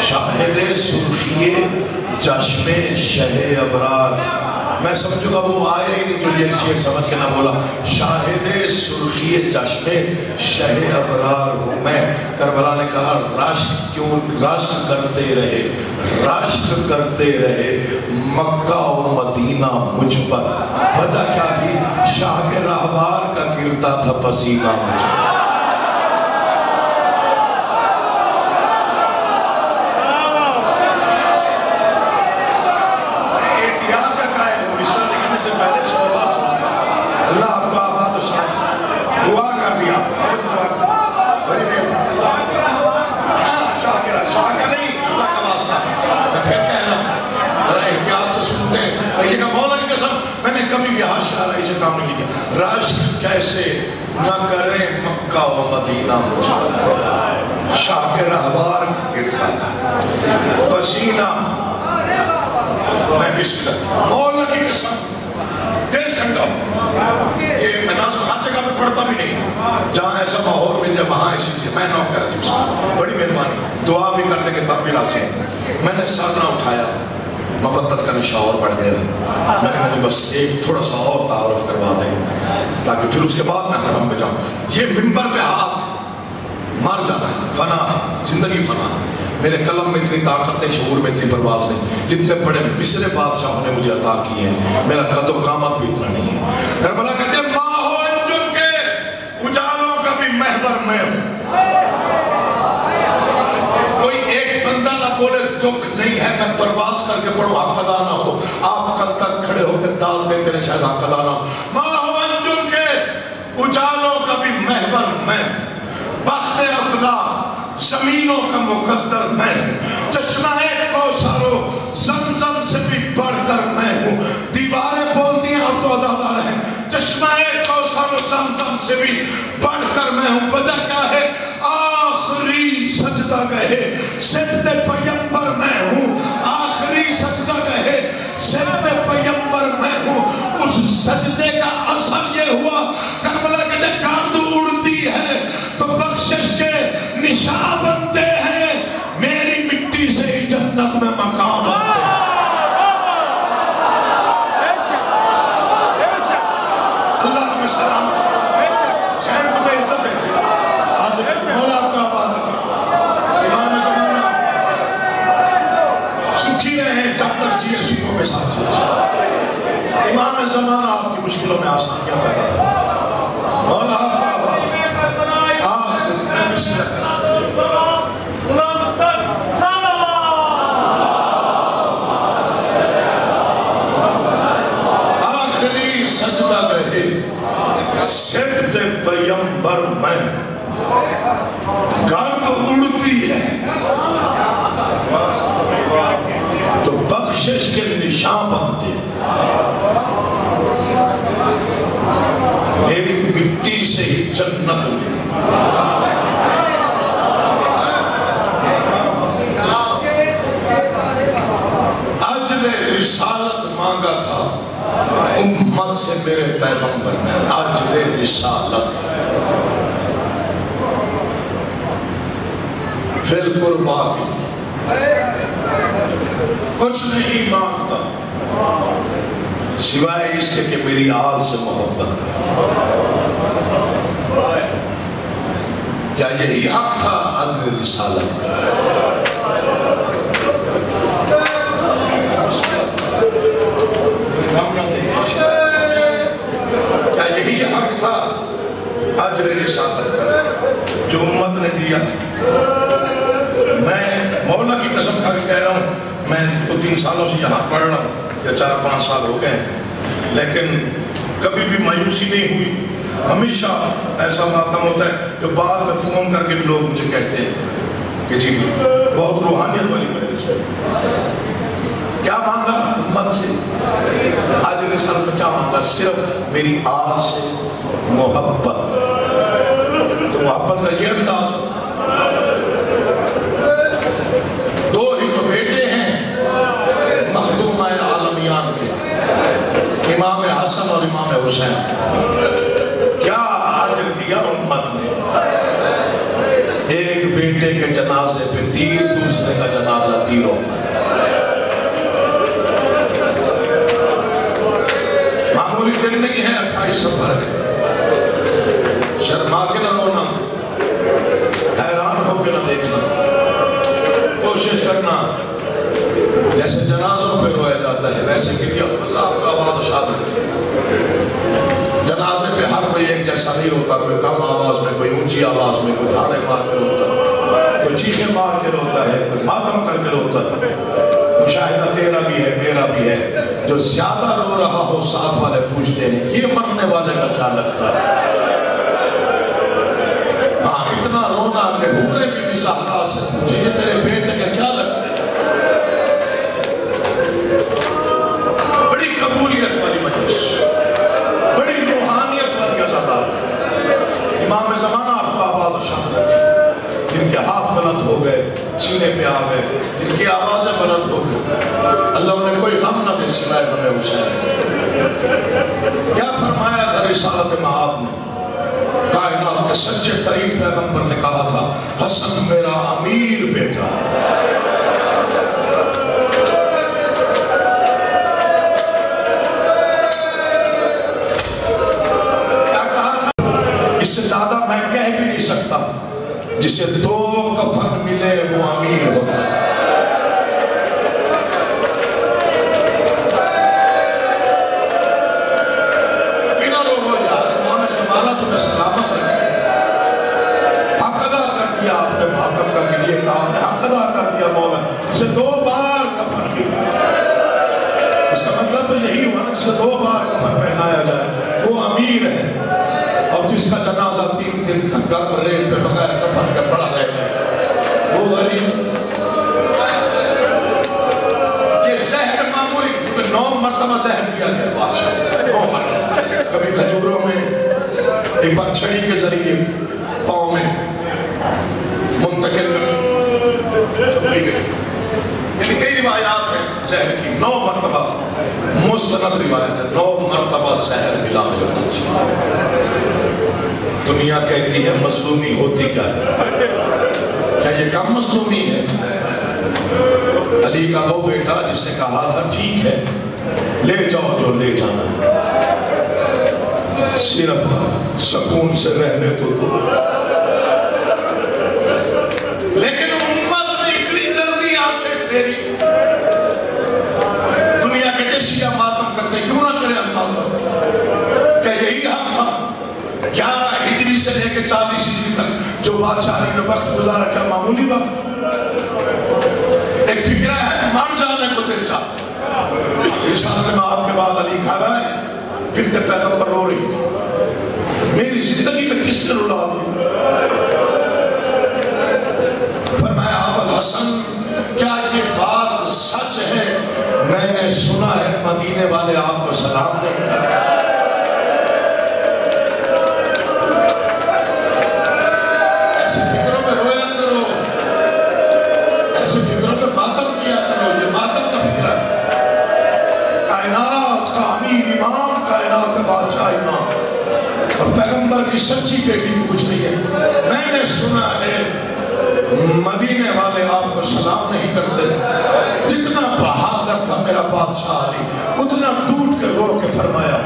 شاہد سرخی چشم شہ ابرار۔ میں سمجھوں گا وہ آئے ہی نہیں جو یہ شعر سمجھ کے نہ بولا، شاہد سرخی چشم شہ ابرار ہوں میں۔ کربلا نے کہا رشک کیوں رشک کرتے رہے مکہ و مدینہ مجھ پر، وجہ کیا تھی؟ شاہ کے راہوار کا گرتا تھا پسینہ مجھ پر۔ رشک کیسے نہ کریں مکہ و مدینہ مجھ پر، شاہ کے رہوار گرتا تھا پسینہ۔ میں بسم اللہ مولا کی قسم دل ٹھنڈا، یہ میں نظم ہر جگہ پہ پڑھتا بھی نہیں، جہاں ایسا ماحول مل جائے وہاں ایسی چیز میں نہ کر دی، بڑی مہربانی، دعا بھی کرنے کے تب بھی لازم۔ میں نے سر نہ اٹھایا، مبتت کا نشہ اور بڑھ گیا، میں نے کہا بس ایک تھوڑا سا اور تعارف کروا دیں تاکہ پھر اس کے بعد میں حرم میں جاؤں۔ یہ منبر پہ ہاتھ مر جانا ہے، فنا، زندگی فنا، میرے قلم میں اتنی طاقت نہیں، شعور میں اتنی پرواز نہیں جتنے بڑے مصر بادشاہوں نے مجھے عطا کیے ہیں. میرا قد و قامت بھی اتنا نہیں ہے. کربلا کہتے ہیں ماں ہو انجم کے اجالوں کا بھی محور میں ہوں. کوئی ایک بندہ نہ بولے دکھ نہیں ہے، میں پرواز کر کے پڑھوں حق ادا نہ ہو. آپ کل تک کھڑے ہو کے دال دیتے رہے شاید حق ادا نہ ہو. ماں ہو انجم کے اجالوں کا بھی محور میں ہوں. بخت افلاک زمینوں کا مقدر میں ہوں. چشمہ کوثر و زمزم سے بھی بڑھ کر میں ہوں. دیواریں بولتی ہیں اور تو آزادار ہیں. چشمہ کوثر و زمزم سے بھی بڑھ کر میں ہوں. وجہ کیا ہے؟ آخری سجدہ گہے سبت پیمبر میں ہوں. آخری سجدہ گہے سبت پیمبر میں ہوں. اس سجدے کا اثر یہ ہوا کربلا کہتے گرد اڑتی ہے تو بخشش کے نشان بنتے ہیں. میری مٹی سے ہی جنت میں مقام بنتے ہیں. اللہ تمہیں سلام چین تمہیں عزت ہے. حاضر مولا آپ کا آباد رکھے. امام زمانہ سکھی رہے جب تک جیے سکھوں کے ساتھ جیے. امام زمانہ آپ کی مشکلوں میں آسانیاں پیدا کرے. مولا آپ کا آباد رکھے. آخر میں بسم اللہ سجدہ گہے سبت پیمبر میں گرد اڑتی ہے تو بخشش کے نشان بنتے ہیں. میری مٹی سے ہی جنت میں اجر رسالت مانگا تھا امت سے میرے پیغمبر نے. اجر رسالت فی القربا کی کچھ نہیں مانگتا سوائے اس کے کہ میری آل سے محبت کرے. کیا یہی حق تھا اجر رسالت کا؟ کیا یہی حق تھا اجر رسالت کا جو امت نے دیا؟ میں مولا کی قسم کھا کے کہہ رہا ہوں، میں 3 سالوں سے یہاں پڑھ رہا ہوں یا 4-5 سال ہو گئے ہیں، لیکن کبھی بھی مایوسی نہیں ہوئی. ہمیشہ ایسا ماتم ہوتا ہے جو بعد میں فون کر کے بھی لوگ مجھے کہتے ہیں کہ جی بہت روحانیت والی مجلس. کیا مانگا امت سے؟ اجر رسالت میں کیا مانگا؟ صرف میری آل سے محبت. تو محبت کا یہ انداز. 2 ہی تو بیٹے ہیں مخدوم عالمیان کے، امام حسن اور امام حسین. کیا اجر دیا امت نے؟ ایک بیٹے کے جنازے پہ تیر، دوسرے کا جنازہ تیروں پر. معمولی دن نہیں ہے 28 سفر ہے. شرما کے نہ رونا، حیران ہو کے نہ دیکھنا. کوشش کرنا جیسے جنازوں پہ رویا جاتا ہے ویسے کہ اللہ آپ کا آباد و شاد رکھے. جنازے پہ ہر کوئی ایک جیسا نہیں روتا. کوئی کم آواز میں، کوئی اونچی آواز میں، کوئی دھاڑے مار کے روتا ہے، کوئی چیخیں مار کے روتا ہے، کوئی ماتم کر کے روتا ہے. مشاہدہ تیرا بھی ہے میرا بھی ہے. جو زیادہ رو رہا ہو ساتھ والے پوچھتے ہیں یہ مرنے والے کا کیا لگتا ہے؟ ہاں اتنا رونا کہ حورے بھی زہرا سے پوچھے یہ تیرے بیٹے کا کیا لگتا ہے. بڑی قبولیت والی مجلس، بڑی روحانیت والی عزادار. امام زمانہ آپ کو آباد و شاد رکھے. جن کے ہاتھ بلند ہو گئے، سینے پہ آ گئے، جن کی آوازیں بلند ہو گئے، اللہ انہیں کوئی غم نہ دے سوائے امام حسین. کیا فرمایا تھا رسالت میں آپ نے؟ کائنات کے سچے ترین پیغمبر نے کہا تھا حسن میرا امیر بیٹا ہے. کیا کہا تھا؟ اس سے زیادہ میں کہہ بھی نہیں سکتا. جسے 2 کفن ملے وہ امیر ہوتا جس کا جنازہ 3 دن تک گرم ریت پہ بغیر کفن کے پڑا رہے گئے، وہ غریب یہ زہر معمولی 9 مرتبہ زہر دیا گیا بادشاہ، 9 مرتبہ، کبھی کھجوروں میں ایک بار چھڑی کے ذریعے پاؤں میں منتقل ہوئی گئی، یعنی کئی روایات ہیں زہر کی، 9 مرتبہ مستند روایت ہے، 9 مرتبہ زہر ملا میرے دنیا کہتی ہے مظلومی ہوتی کیا ہے؟ کیا یہ کم مظلومی ہے؟ علی کا وہ بیٹا جس نے کہا تھا ٹھیک ہے لے جاؤ جو لے جانا ہے، صرف سکون سے رہنے تو دو، لیکن امت نے اتنی جلدی آنکھیں پھیری، دنیا کے کشیاں ماتم کرتے کیوں نہ کریں ماتم؟ کہ یہی حق تھا 11 ہجری سے لے کے 40 ہجری تک جو بادشاہی نے وقت گزارا، کیا معمولی وقت؟ ایک فکرہ ہے مر جانے کو دل چاہتا، رسالت میں آپ کے بعد علی کھا رہا ہے، بنت پیغمبر رو رہی تھی، میری زندگی میں کس نے رلا دی؟ فرمایا حسن کیا یہ بات سچ ہے؟ میں نے سنا ہے مدینے والے آپ کو سلام نہیں کرتے، ایسے فکروں میں رویا کرو، ایسے فکروں میں ماتم کیا کرو، یہ ماتم کا فکر ہے۔ کائنات کا امیر امام، کائنات کا بادشاہ امام، اور پیغمبر کی سچی بیٹی پوچھ رہی ہے میں نے سنا ہے مدینے والے آپ کو سلام نہیں کرتے۔ جتنا بہادر تھا میرا بادشاہ علی، اتنا ٹوٹ کے رو کے فرمایا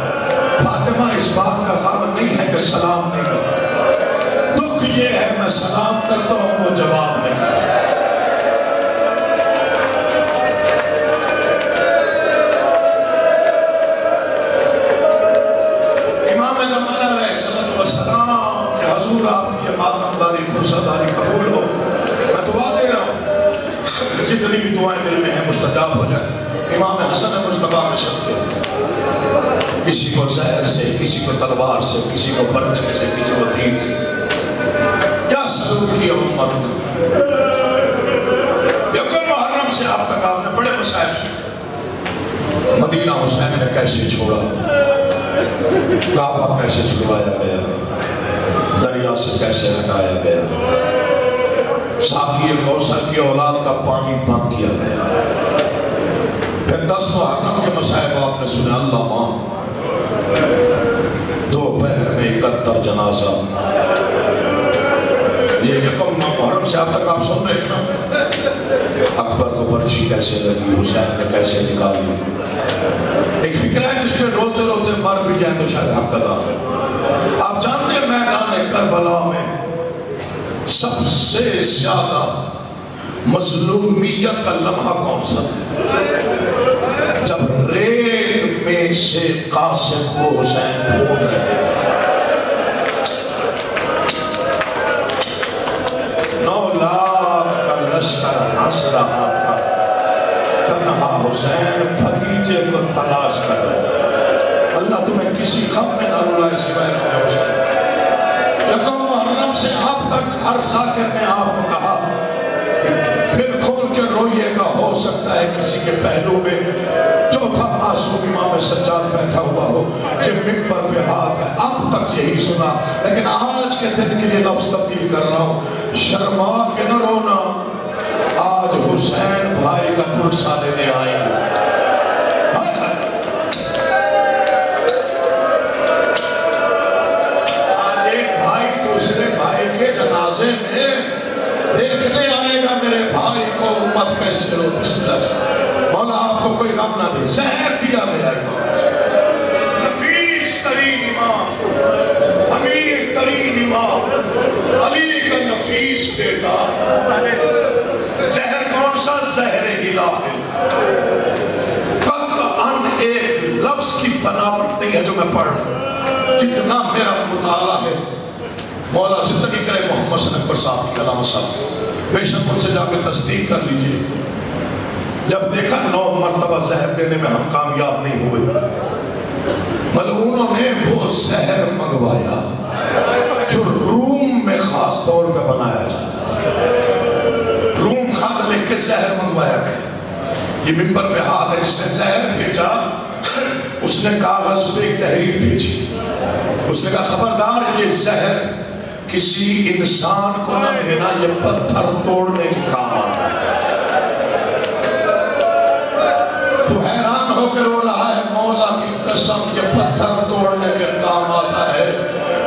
فاطمہ اس بات کا غم نہیں ہے کہ سلام نہیں کرتا، دکھ یہ ہے میں سلام کرتا ہوں وہ جواب نہیں۔ امام زمانہ علیہ السلام کہ حضور آپ کی یہ ماتمداری پرساداری قبول ہو، میں دعا دے رہا ہوں جتنی بھی دعائیں دل میں ہیں مستجاب ہو جائیں۔ امام حسن مجتبا میں شکریہ، کسی کو زہر سے، کسی کو تلوار سے، کسی کو برچے سے، کسی کو تیر سے، کیا سلوک کیا امت نے؟ یکم محرم سے آپ تک آپ نے بڑے مسائل سے مدینہ حسین نے کیسے چھوڑا، کعبہ کیسے چھڑوایا گیا، دریا سے کیسے ہٹایا گیا، ساقی کوثر کی اولاد کا پانی بند کیا گیا، پھر 10 محرم کے مسائب آپ نے سنا، اللہ ماں 2 پہر میں 71 جنازہ، یہ یکم محرم سے اب تک آپ سن رہے ہیں اکبر کو برچی کیسے لگی، حسین نے کیسے نکالی، ایک فکر ہے جس میں روتے روتے مر بھی جائیں تو شاید حق ادا ہے۔ آپ جانتے ہیں میدان کربلا میں سب سے زیادہ مظلومیت کا لمحہ کون سا تھا؟ جب ریت میں سے قاسم کو حسین ڈھونڈ رہے تھے، 9 لاکھ کا لشکر ہنس رہا تھا، تنہا حسین بھتیجے کو تلاش کر رہے۔ اللہ تمہیں کسی غم میں نہ رلائے سوائے تمہیں حسین۔ یکم محرم سے اب تک ہر ذاکر نے آپ کو کہا پھر کھول کے روئیے گا، ہو سکتا ہے کسی کے پہلو میں چوتھا معصوم امام سجاد بیٹھا ہوا ہو، یہ منبر پہ ہاتھ ہے، اب تک یہی سنا، لیکن آج کے دن کے لیے لفظ تبدیل کر رہا ہوں، شرما کے نہ رونا، آج حسین بھائی کا پرسہ لینے آئیں گے۔ جنازے میں دیکھنے آئے گا میرے بھائی کو امت کیسے ہو، بسم اللہ، مولا آپ کو کوئی غم نہ دے، زہر دیا گیا امام، نفیس ترین امام، امیر ترین امام، علی کا نفیس بیٹا، زہر کون سا؟ زہر الہی، قطعاً ایک لفظ کی بناوٹ نہیں ہے جو میں پڑھ رہا ہوں، کتنا میرا مطالعہ ہے، مولا زندگی کرے محمد صلی اللہ علیہ وسلم کی علامہ صاحب، بے شک ان سے جا کے تصدیق کر لیجئے، جب دیکھا 9 مرتبہ زہر دینے میں ہم کامیاب نہیں ہوئے، ملعونوں نے وہ زہر منگوایا، یہ ممبر پہ ہاتھ ہے، جس نے زہر بھیجا اس نے کاغذ پہ ایک تحریر بھیجی. اس نے کہا خبردار یہ زہر کسی انسان کو نہ دینا، یہ پتھر توڑنے کے کام آتا ہے. تو حیران ہو کے رو رہا ہے، مولا کی قسم یہ پتھر توڑنے کے کام آتا ہے.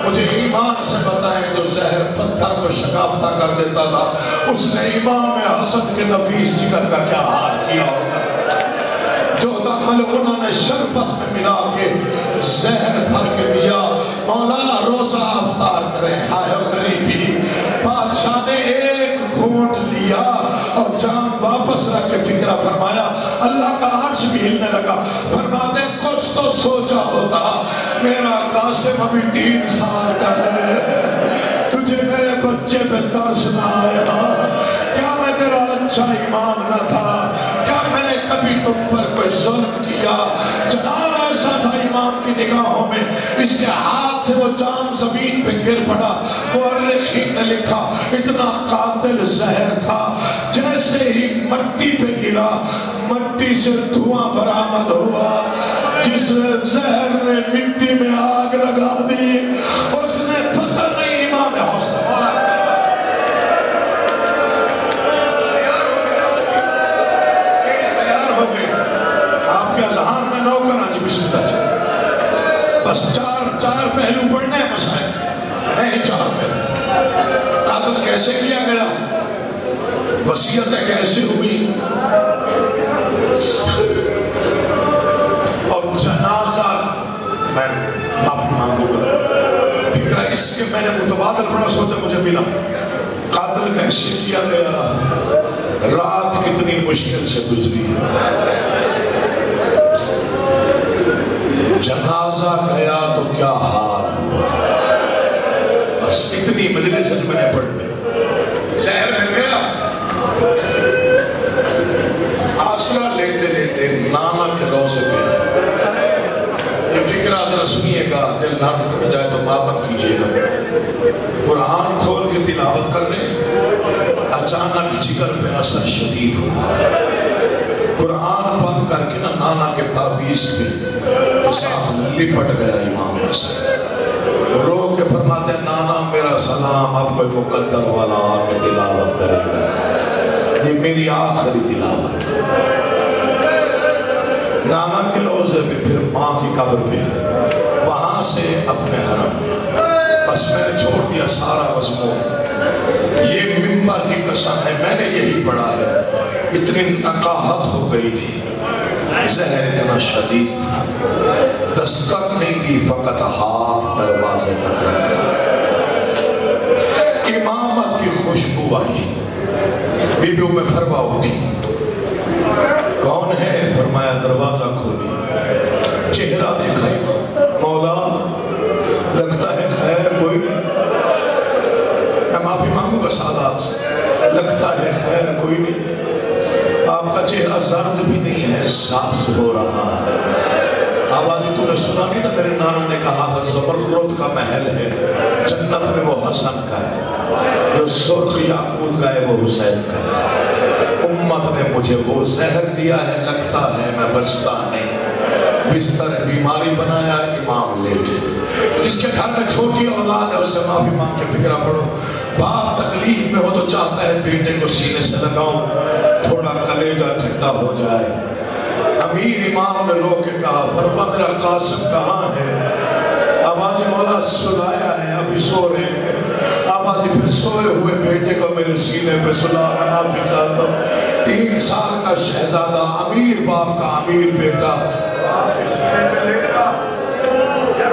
مجھے ایمان سے بتائیں جو زہر پتھر کو شکافتہ کر دیتا تھا، اس نے امام حسن کے نفیس جگر کا کیا حال کیا ہوگا. جو دمل انہوں نے شربت میں ملا کے زہر بھر کے دیا. مولا روزہ افطار کریں، ہائے غریبی. بادشاہ نے ایک گھونٹ لیا اور جان واپس رکھ کے فکرہ فرمایا. اللہ کا عرش بھی ہلنے لگا. فرماتے کچھ تو سوچا ہوتا، میرا قاسم ابھی 3 سال کا ہے، تجھے میرے بچے پہ ترس نہ آیا؟ کیا میں تیرا اچھا امام نہ تھا؟ کیا میں نے کبھی تم پر کوئی ظلم کیا؟ جلال ایسا تھا امام کی نگاہوں میں، اس کے ہاتھ سے وہ جام زمین پہ گر پڑا. مورخین نے لکھا اتنا قاتل زہر تھا، جیسے ہی مٹی پہ گرا مٹی سے دھواں برآمد ہوا. جس زہر نے مٹی میں آگ لگا دی اس نے پتہ نہیں امام حسن تیار ہو گئے. آپ کے اذہان میں نوکر آجی بسم اللہ جائے. بس چار پہلو پڑھنے ہیں مسائل ہیں. 4 پہلو. قاتل کیسے کیا گیا، وصیتیں کیسے ہوئی، اور جنازہ میں معافی مانگوں گا. فکرہ اس کے میں نے متبادل پڑھا سوچا مجھے ملا. قاتل کیسے کیا گیا، رات کتنی مشکل سے گزری، جنازہ گیا تو کیا حال ہوا. بس اتنی مجلس میں نے پڑھ لی. زہر مل گیا. آسرا لیتے لیتے نانا کے روزے پہ یہ فکرہ ذرا سنیے گا، دل نرم پڑ جائے تو ماتم کیجئے گا. قرآن کھول کے تلاوت کر لیں، اچانک جگر پہ اثر شدید ہوا. قرآن بند کر کے نانا کے تعویذ کے ساتھ لپٹ گیا امام حسن. رو کے فرماتے ہیں نانا میرا سلام، اب کوئی مقدر والا آ کے تلاوت کرے گا، یہ میری آخری تلاوت. نانا کے روزے پہ پھر ماں کی قبر پہ ہے، وہاں سے اپنے حرم میں. بس میں نے چھوڑ دیا سارا مضمون. یہ ممبر کی قسم ہے میں نے یہی پڑھا ہے. اتنی نقاہت ہو گئی تھی، زہر اتنا شدید تھا، دستک نہیں دی فقط ہاتھ دروازے تک رکھا. امامت کی خوشبو آئی. بی بی ام فروا اٹھی. کون ہے؟ فرمایا دروازہ کھولی. چہرہ دیکھا امام. مولا لگتا ہے خیر کوئی نہیں. میں معافی مانگوں گا سادات سے، لگتا ہے خیر کوئی نہیں. آپ کا چہرہ زرد بھی نہیں ہے، سبز ہو رہا ہے. آوازی تو نے سنا نہیں تھا؟ میرے نانا نے کہا تھا زمرد کا محل ہے جنت میں، وہ حسن کا ہے، جو سرخ یاقوت کا ہے وہ حسین کا ہے. امت نے مجھے وہ زہر دیا ہے، لگتا ہے میں بچتا نہیں. بستر بیماری بنایا، امام لیٹے. جس کے گھر میں چھوٹی اولاد ہے اس سے معافی مانگ کے فکرہ پڑھو. باپ تکلیف میں ہو تو چاہتا ہے بیٹے کو سینے سے لگاؤں، تھوڑا کلیجہ ٹھنڈا ہو جائے. امیر امام نے رو کے کہا فرما میرا قاسم کہاں ہے؟ آوازی مولا سلایا ہے، ابھی سو رہے ہیں. آوازی پھر سوئے ہوئے بیٹے کو میرے سینے پہ سلا. میں معافی چاہتا ہوں. 3 سال کا شہزادہ، امیر باپ کا امیر بیٹا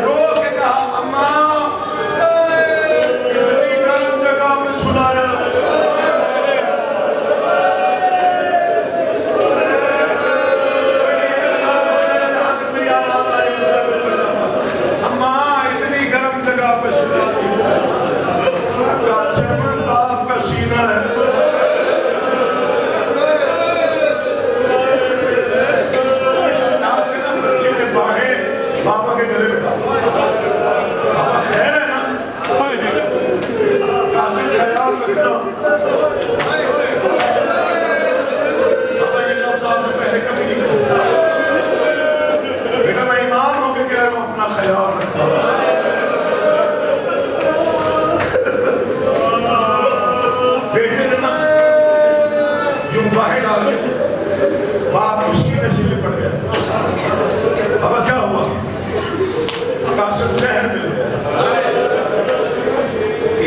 رو کے کہا اماں کتنی گرم جگہ پہ سلایا.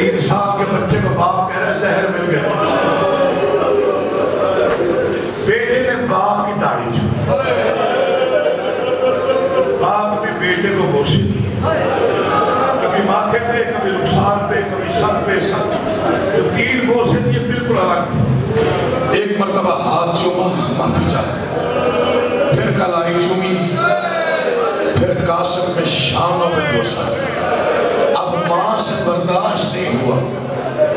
3 سال کے بچے کو باپ کہہ رہا ہے زہر مل گیا. بیٹے نے باپ کی داڑھی چھوڑی, باپ نے بیٹے کو بوسی دی, کبھی ماتھے پہ, کبھی رخسار پہ, کبھی سر پہ. جو 3 بوسے دیے بالکل الگ. ایک مرتبہ ہاتھ چوما, معافی چاہتے, پھر کلائی چومی, پھر قاسم میں شانوں پہ بوسا. اب ماں سے برداشت نہیں ہوا.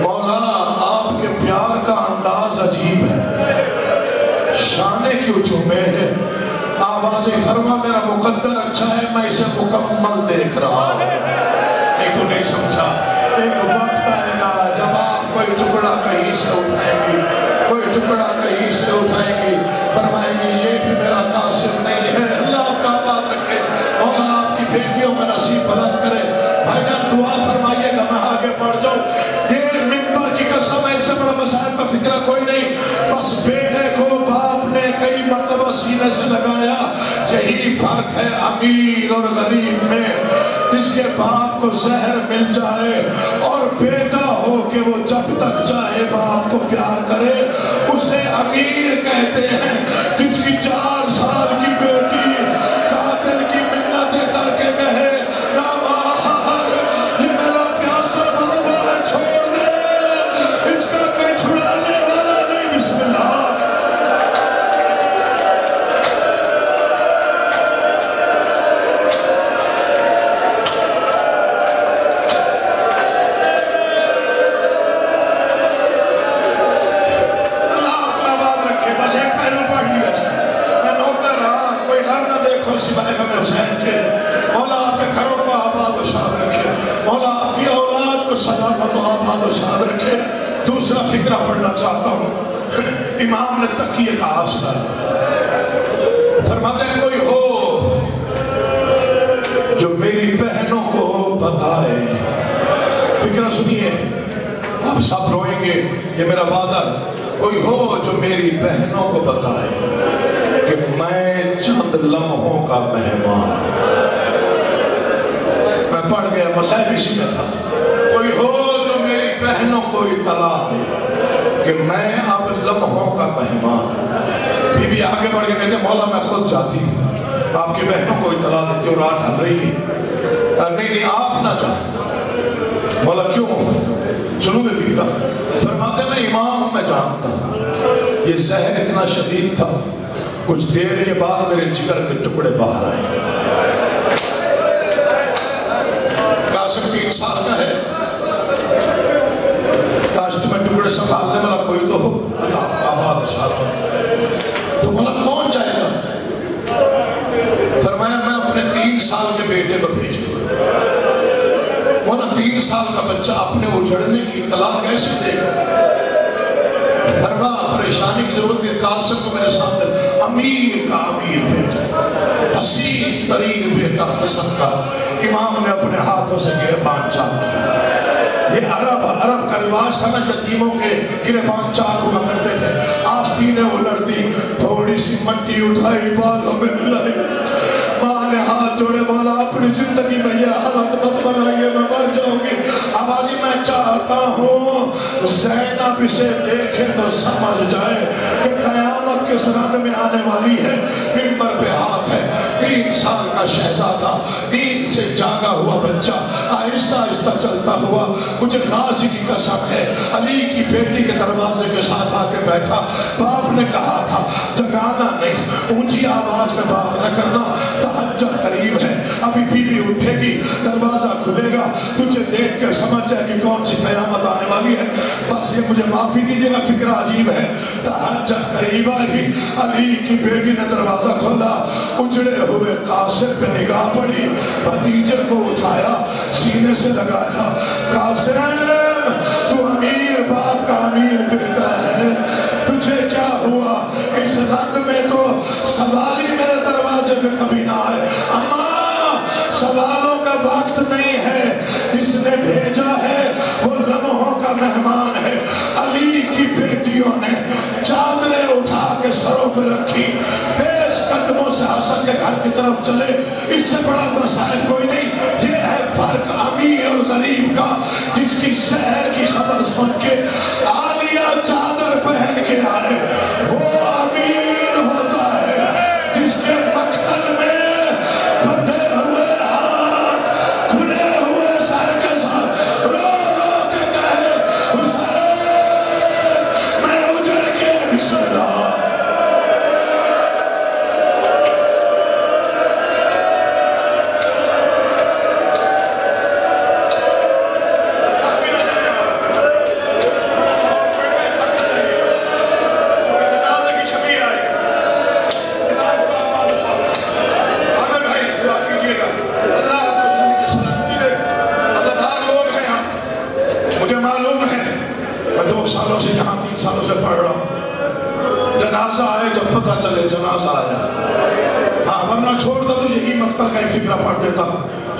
مولا آپ کے پیار کا انداز عجیب ہے, شانے کیوں چومے ہیں؟ آواز فرما میرا مقدر اچھا ہے, میں اسے مکمل دیکھ رہا ہوں. نہیں تو نہیں سمجھا. ایک وقت آئے گا جب آپ کوئی ٹکڑا کہیں سے اٹھائیں گی, کوئی ٹکڑا کہیں سے اٹھائیں گی, فرمائیں گی یہ بھی میرا قاسم نہیں ہے. اللہ آپ کا آباد رکھے, اور آپ کی بیٹیوں کا نصیب بلند کرے. بھائی جان دعا فرمائیے گا, میں آگے بڑھ جاؤں. یہ منبر کی قسم ہے, اس سے بڑا مسائل کا فکرہ کوئی نہیں. بس بیٹے کو باپ نے کئی مرتبہ سینے سے لگایا. یہی فرق ہے امیر اور غریب میں. جس کے باپ کو زہر مل جائے اور بیٹا ہو کہ وہ جب تک چاہے باپ کو پیار کرے, اسے امیر کہتے ہیں. جس کی 4 سال کی بیٹی قاتل کی منتیں کر کے کہے نامار یہ میرا پیاسا بابا چھوڑ دے, اس کا کوئی چھڑانے والا نہیں. بسم اللہ. مولا آپ کے گھروں کو آباد و شاد رکھے, مولا آپ کی اولاد کو سلامت و آباد و شاد رکھے. دوسرا فکرہ پڑھنا چاہتا ہوں. امام نے تقیہ کا حاصلہ فرماتے ہیں کوئی ہو جو میری بہنوں کو بتائے. فکرہ سنیے, آپ سب روئیں گے, یہ میرا وعدہ ہے. کوئی ہو جو میری بہنوں کو بتائے کہ میں چند لمحوں کا مہمان. میں پڑھ گیا, مسائل اسی میں تھا. کوئی ہو جو میری بہنوں کو اطلاع دے کہ میں اب لمحوں کا مہمان. بی بی آگے بڑھ کے کہتے ہیں مولا میں خود جاتی ہوں, آپ کی بہنوں کو اطلاع دیتی ہوں, رات ڈھل رہی ہے. نہیں آپ نہ جائیں. مولا کیوں؟ سنو گے فکرہ. فرماتے میں امام میں جانتا ہوں یہ زہر اتنا شدید تھا, کچھ دیر کے بعد میرے جگر کے ٹکڑے باہر آئے. قاسم 3 سال کا ہے, تاشت میں ٹکڑے سنبھالنے والا کوئی تو ہو. اللہ کا آباد شاد ہو. تو مولا کون جائے گا؟ فرمایا میں اپنے 3 سال کے بیٹے کو بھیجوں. مولا 3 سال کا بچہ اپنے اجڑنے کی اطلاع کیسے دے گا؟ فرما پریشانی کی ضرورت ہے. قاسم کو میرے سامنے, امیر کا امیر بیٹا, حسین ترین بیٹا حسن کا. امام نے اپنے ہاتھوں سے گریبان چاک کیا. یہ عرب کا رواج تھا نا, یتیموں کے گریبان چاک ہوا کرتے تھے. آستینیں الٹ دی, تھوڑی سی مٹی اٹھائی, بالوں میں ملائی. ماں نے ہاتھ جوڑے, مولا اپنی زندگی میں یہ حالت مت بنائیے, میں مر جاؤں گی. آوازی میں چاہتا ہوں زینب اسے دیکھے تو سمجھ جائے کہ قیامت کس رنگ میں آنے والی ہے. منبر پہ ہاتھ ہے, 3 سال کا شہزادہ, نیند سے جاگا ہوا بچہ, آہستہ آہستہ چلتا ہوا. مجھے غازی کی قسم ہے علی کی بیٹی کے دروازے کے ساتھ آ کے بیٹھا. باپ نے کہا تھا جگانا نہیں, اونچی آواز میں بات نہ کرنا, تہجد قریب ہے. ابھی بی بی اٹھے گی, دروازہ کھلے گا, تجھے دیکھ کر سمجھ جائے کہ کون سی قیامت آنے والی ہے. بس یہ مجھے معافی دیجیے گا, فکرہ عجیب ہے. تہجد قریب آئی, علی کی بیٹی نے دروازہ کھولا. اجڑے ہوئے قاسم پہ نگاہ پڑی, بھتیجے کو اٹھایا, سینے سے لگایا. قاسم تو امیر باپ کا امیر بیٹا ہے, تجھے کیا ہوا؟ اس رنگ میں تو سوال ہی میرے دروازے پہ کبھی نہ آئے. اماں سوالوں کا وقت نہیں ہے, جس نے بھیجا ہے وہ لمحوں کا مہمان ہے. علی کی بیٹیوں نے چادریں اٹھا کے سروں پہ رکھی, تیز قدموں سے حسن کے گھر کی طرف چلے. اس سے بڑا مسائل کوئی نہیں. یہ ہے فرق امیر امیر اور غریب کا، جس کی زہر کی خبر سن کے عالیہ چادر پہن کے آئے، وہ امیر ہوتا ہے جس کے مقتل میں بندھے ہوئے ہاتھ، کھلے ہوئے سر کے ساتھ رو رو کے کہے حسین میں اجڑ کے بسم اللہ۔ جنازہ آئے تو پتہ چلے جنازہ آیا، ہاں ورنہ چھوڑتا تو یہی مقتل کا ایک فکرہ پڑھ دیتا،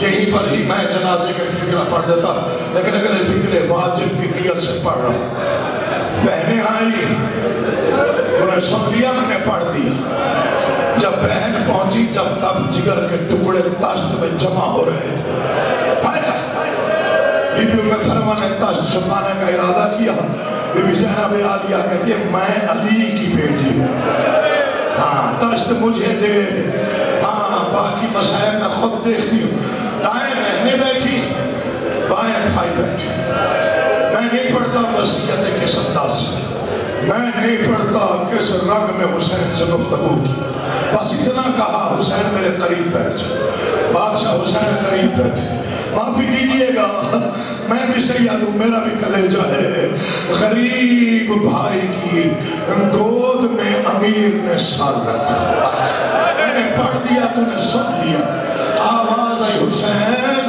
یہیں پر ہی میں جنازے کا ایک فکرہ پڑھ دیتا، لیکن اگر یہ فکر واجب کی نیت سے پڑھ رہا ہوں۔ بہنیں آئی، انہیں سن لیا، میں نے پڑھ دیا۔ جب بہن پہنچی جب تب جگر کے ٹکڑے تشت میں جمع ہو رہے تھے، بی بی میں فرما نے تشت چھپانے کا ارادہ کیا۔ بی بی زینب عالیہ کہتی ہے میں علی کی بیٹی ہوں، ہاں تشت مجھے دے، ہاں باقی مسائل میں خود دیکھتی ہوں۔ دائیں بہنیں بیٹھی، بائیں بھائی بیٹھے۔ میں نہیں پڑھتا وصیت کس انداز سے، میں نہیں پڑھتا کس رنگ میں حسین سے گفتگو کی، بس اتنا کہا حسین میرے قریب بیٹھ جائے۔ بادشاہ حسین قریب بیٹھے۔ معافی دیجئے گا میں بھی سید ہوں، میرا بھی کلیجہ ہے، غریب بھائی کی گود میں امیر نے سر رکھا۔ میں نے پڑھ دیا تو نے سن دیا، آواز آئی حسین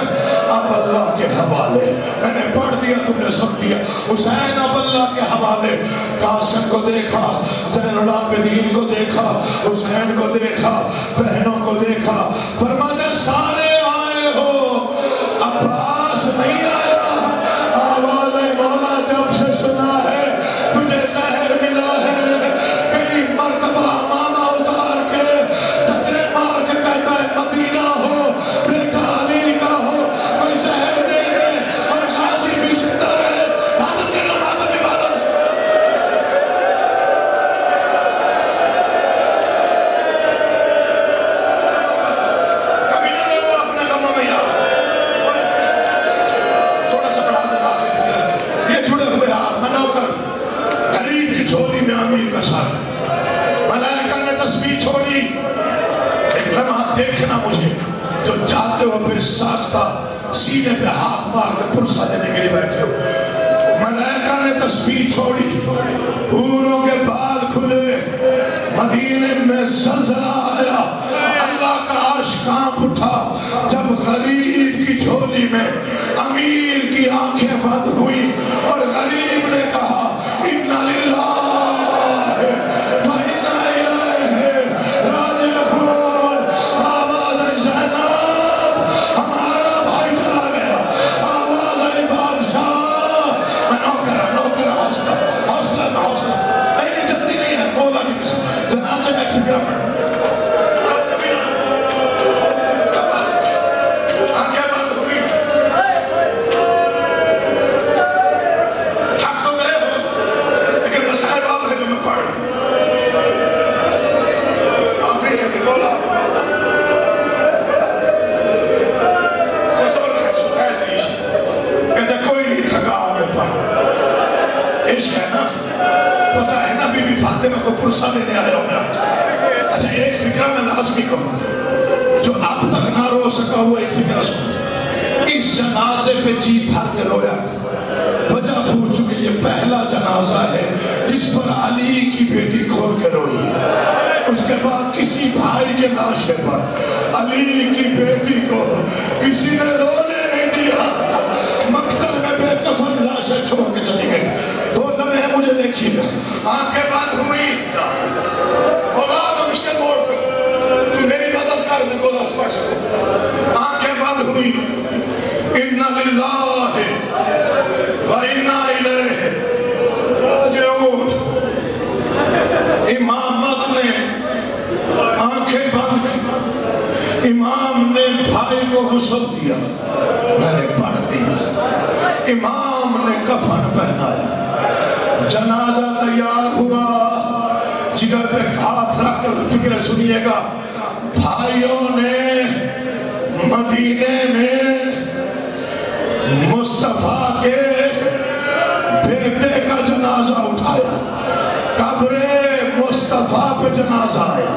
اب اللہ کے حوالے، میں نے پڑھ دیا تم نے سن دیا، حسین اب اللہ کے حوالے۔ قاسم کو دیکھا، زین العابدین کو دیکھا، حسین کو دیکھا، بہنوں کو دیکھا، فرماتے سارے آئے ہو، عباس نہیں آیا۔ آواز ہے مولا جب سے سنا ہے تجھے زہر ملا ہے، کئی مرتبہ امامہ اتار کے ٹکرے مار کے کہتا ہے مدینہ ہو، بیٹا علی کا ہو، کوئی زہر دے دے اور غازی بھی زندہ رہے۔ عبادت کرنا ماتم عبادت۔ کبھی نہ رہو اپنے غموں میں یاد۔ تھوڑا سا بڑھا دیں آخری فکر، یہ چھڑے ہوئے ہاتھ میں نوکر، غریب کی جھولی میں امیر کا سر، ملائکہ نے تسبیح چھوڑی۔ ایک لمحہ دیکھنا مجھے، جو چاہتے ہو پھر ساختہ سینے پہ ہاتھ مار کے پرسہ دینے کے لیے بیٹھے ہو۔ ملائکہ نے تسبیح چھوڑی، حوروں کے بال کھلے، مدینے میں زلزلہ آیا، اللہ کا عرش کانپ اٹھا جب غریب کی جھولی میں امیر کی آنکھیں بند ہوئی اور غریب نے کہا اِنَّا لِلَّهِ وَإِنَّا إِلَيْهِ رَاجِعُونَ۔ آواز ہے زینب ہمارا بھائی چلا گیا، آواز ہے بادشاہ۔ میں نوکر حوصلہ میں حوصلہ، نہیں جلدی نہیں ہے، مولا کی قسم، جنازے میں فکرہ پڑھ کو پرسہ دینے آیا ہوں میں۔ اچھا ایک فکرہ میں لازمی کہوں جو اب تک نہ رو سکا ہوا، ایک فکرہ سن، اس جنازے پہ جی بھر کے رویا، وجہ پوچھ چکے یہ پہلا جنازہ ہے جس پر علی کی بیٹی کھول کے روئی، اس کے بعد کسی بھائی کے لاشے پر علی کی بیٹی کو کسی نے رونے نہیں دیا، مقتل میں بے کفن لاشیں چھوڑ کے چلی گئی۔ دو لمحے مجھے دیکھیے گا، آنکھیں بند ہوئی، مولا مشکل موڑ پہ تو میری مدد کر، میں کو لفظ پڑھ سکوں۔ آنکھیں بند ہوئی، اِنَّا لِلَّهِ وَإِنَّا إِلَيْهِ راجعون۔ امامت نے آنکھیں بند کی، امام نے بھائی کو غسل دیا، میں نے پڑھ دیا۔ جنازہ تیار ہوا، جگر پہ ہاتھ رکھ کر فکر سنیے گا، بھائیوں نے مدینے میں مصطفیٰ کے بیٹے کا جنازہ اٹھایا، قبر مصطفیٰ پہ جنازہ آیا۔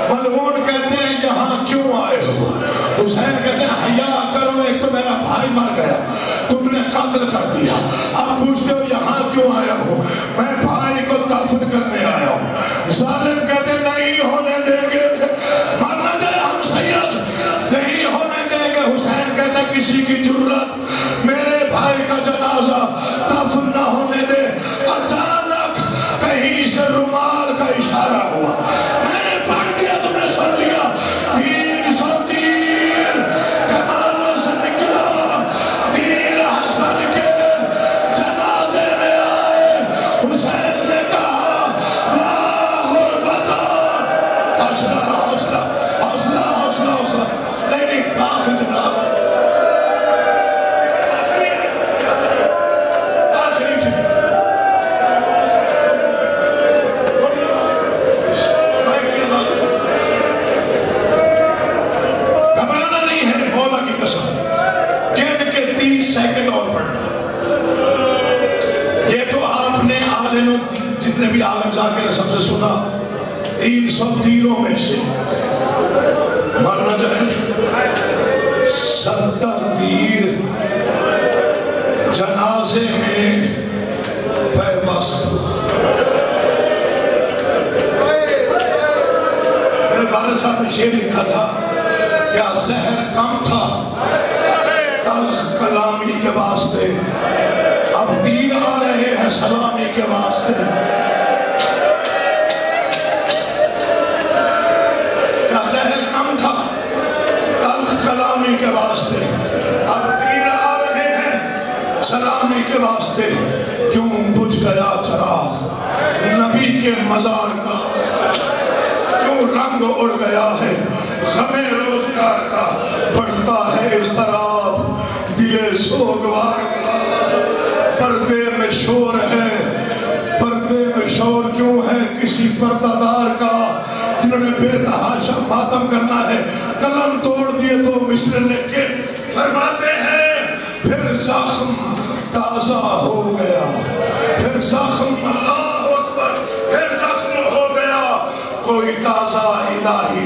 ملعون کہتے ہیں یہاں کیوں آئے ہو؟ حسین کہتے ہیں حیا کرو، ایک تو میرا بھائی مر گیا، تم نے قتل کر دیا، اب پوچھتے ہو یہاں کیوں آیا ہو؟ میں بھائی کو دفن کرنے آیا ہوں۔ ظالم کہتے ہیں نہیں ہونے دیں گے، مرنا جائے ہم سید نہیں ہونے دیں گے۔ حسین کہتا ہے کسی کی جرت میرے بھائی کا جنازہ دفن نہ ہونے دے۔ اچانک کہیں سے رومال کا اشارہ ہوا، میں نے پڑھ دیا، تم نے سن لیا، 300 تیر کمانوں سے نکلا، تیر حسن کے جنازے میں آئے۔ حسین نے کہا لا غربتا، حوصلہ حوصلہ حوصلہ حوصلہ حوصلہ، نہیں آخری جملہ سیکنڈ اور پڑھنا۔ یہ تو آپ نے عالموں جتنے بھی عالم ذاکر سب سے سنا، 300 تیروں میں سے مرنا چاہے 70 تیر جنازے میں بے بس۔ میرے والد صاحب نے شعر لکھا تھا کیا زہر کم تھا تلخ کلامی کے واسطے، اب تیر آ رہے ہیں سلامی کے واسطے۔ کیا زہر کم تھا تلخ کلامی کے واسطے، اب تیر آ رہے ہیں سلامی کے واسطے۔ کیوں بجھ گیا چراغ نبی کے مزار کا، کیوں رنگ اڑ گیا ہے غم روزگار کا، بڑھتا ہے اضطراب دل سوگوار کا۔ پردے میں شور ہے، پردے میں شور کیوں ہے کسی پردہ دار کا، جنہوں نے بے تحاشا ماتم کرنا ہے۔ قلم توڑ دیے تو مصر لکھ کے فرماتے ہیں پھر زخم تازہ ہو گیا، پھر زخم اللہ اکبر، پھر زخم ہو گیا، کوئی تازہ الہی